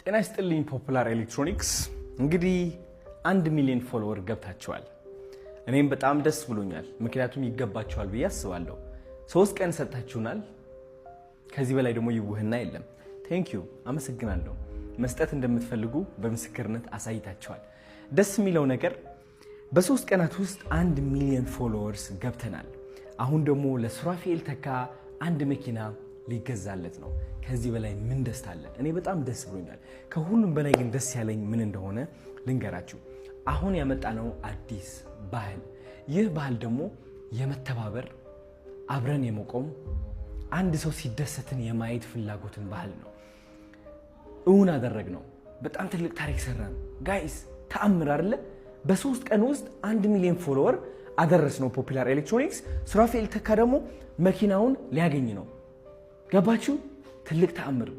ጤና ይስጥልኝ ፖፑላር ኤሌክትሮኒክስ እንግዲህ 1 ሚሊዮን ፎሎወር ገብታችኋል። እኔም በጣም ደስ ብሎኛል ምክንያቱም ይገባችኋል ብዬ አስባለሁ። 3 ቀን ሰጣችሁናል። ከዚህ በላይ ደግሞ ይውህና የለም። ቴንክ ዩ አመሰግናለሁ። መስጠት እንደምትፈልጉ በምስክርነት አሳይታችኋል። ደስ የሚለው ነገር በ3 ቀናት ውስጥ 1 ሚሊዮን ፎሎወርስ ገብተናል። አሁን ደግሞ ለሱራፌል ተካ አንድ መኪና ሊገዛለት ነው። ከዚህ በላይ ምን ደስታ አለ? እኔ በጣም ደስ ብሎኛል። ከሁሉም በላይ ግን ደስ ያለኝ ምን እንደሆነ ልንገራችሁ። አሁን ያመጣነው አዲስ ባህል፣ ይህ ባህል ደግሞ የመተባበር አብረን የመቆም አንድ ሰው ሲደሰትን የማየት ፍላጎትን ባህል ነው። እውን አደረግነው። በጣም ትልቅ ታሪክ ሰራን ጋይስ። ተአምር አይደለ? በ3 ቀን ውስጥ 1 ሚሊዮን ፎሎወር አደረስነው ፖፑላር ኤሌክትሮኒክስ። ሱራፌል ተካ ደግሞ መኪናውን ሊያገኝ ነው። ገባችሁ? ትልቅ ተአምር።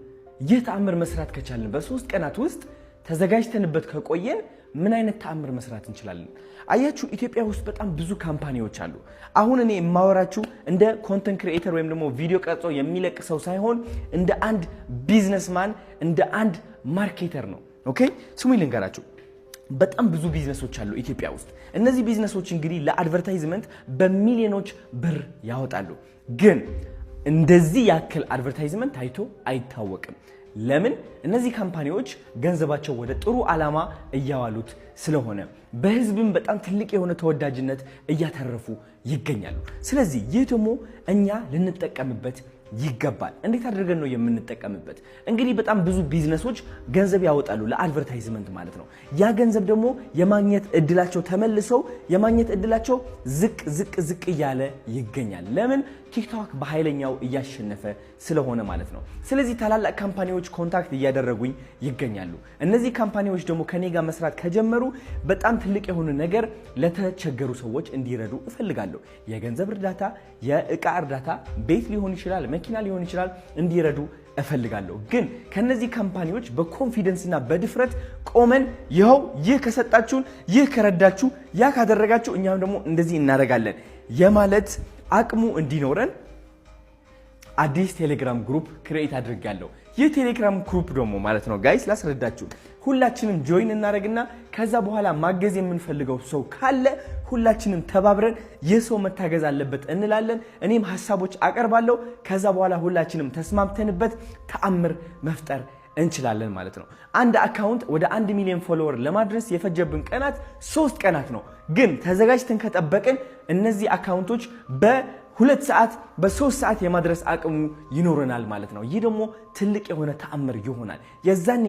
ይህ ተአምር መስራት ከቻልን በ3 ቀናት ውስጥ ተዘጋጅተንበት ከቆየን ምን አይነት ተአምር መስራት እንችላለን? አያችሁ ኢትዮጵያ ውስጥ በጣም ብዙ ካምፓኒዎች አሉ። አሁን እኔ የማወራችሁ እንደ ኮንተንት ክሪኤተር ወይም ደግሞ ቪዲዮ ቀርጾ የሚለቅ ሰው ሳይሆን እንደ አንድ ቢዝነስማን፣ እንደ አንድ ማርኬተር ነው። ኦኬ ስሙ ልንገራችሁ። በጣም ብዙ ቢዝነሶች አሉ ኢትዮጵያ ውስጥ። እነዚህ ቢዝነሶች እንግዲህ ለአድቨርታይዝመንት በሚሊዮኖች ብር ያወጣሉ። ግን እንደዚህ ያክል አድቨርታይዝመንት ታይቶ አይታወቅም። ለምን? እነዚህ ካምፓኒዎች ገንዘባቸው ወደ ጥሩ ዓላማ እያዋሉት ስለሆነ በህዝብም በጣም ትልቅ የሆነ ተወዳጅነት እያተረፉ ይገኛሉ። ስለዚህ ይህ ደግሞ እኛ ልንጠቀምበት ይገባል። እንዴት አድርገን ነው የምንጠቀምበት? እንግዲህ በጣም ብዙ ቢዝነሶች ገንዘብ ያወጣሉ ለአድቨርታይዝመንት ማለት ነው። ያ ገንዘብ ደግሞ የማግኘት እድላቸው ተመልሰው የማግኘት እድላቸው ዝቅ እያለ ይገኛል። ለምን? ቲክቶክ በኃይለኛው እያሸነፈ ስለሆነ ማለት ነው። ስለዚህ ታላላቅ ካምፓኒዎች ኮንታክት እያደረጉኝ ይገኛሉ። እነዚህ ካምፓኒዎች ደግሞ ከኔ ጋር መስራት ከጀመሩ በጣም ትልቅ የሆነ ነገር ለተቸገሩ ሰዎች እንዲረዱ እፈልጋለሁ። የገንዘብ እርዳታ፣ የእቃ እርዳታ፣ ቤት ሊሆን ይችላል፣ መኪና ሊሆን ይችላል፣ እንዲረዱ እፈልጋለሁ። ግን ከነዚህ ካምፓኒዎች በኮንፊደንስ እና በድፍረት ቆመን ይኸው ይህ ከሰጣችሁን፣ ይህ ከረዳችሁ፣ ያ ካደረጋችሁ እኛም ደግሞ እንደዚህ እናደርጋለን የማለት አቅሙ እንዲኖረን አዲስ ቴሌግራም ግሩፕ ክሬት አድርጋለሁ። ይህ ቴሌግራም ግሩፕ ደግሞ ማለት ነው ጋይስ ላስረዳችሁ። ሁላችንም ጆይን እናደርግና ከዛ በኋላ ማገዝ የምንፈልገው ሰው ካለ ሁላችንም ተባብረን ይህ ሰው መታገዝ አለበት እንላለን። እኔም ሐሳቦች አቀርባለሁ። ከዛ በኋላ ሁላችንም ተስማምተንበት ተአምር መፍጠር እንችላለን ማለት ነው። አንድ አካውንት ወደ 1 ሚሊዮን ፎሎወር ለማድረስ የፈጀብን ቀናት 3 ቀናት ነው። ግን ተዘጋጅተን ከጠበቅን እነዚህ አካውንቶች በ2 ሰዓት በ3 ሰዓት የማድረስ አቅሙ ይኖረናል ማለት ነው። ይህ ደግሞ ትልቅ የሆነ ተአምር ይሆናል። የዛን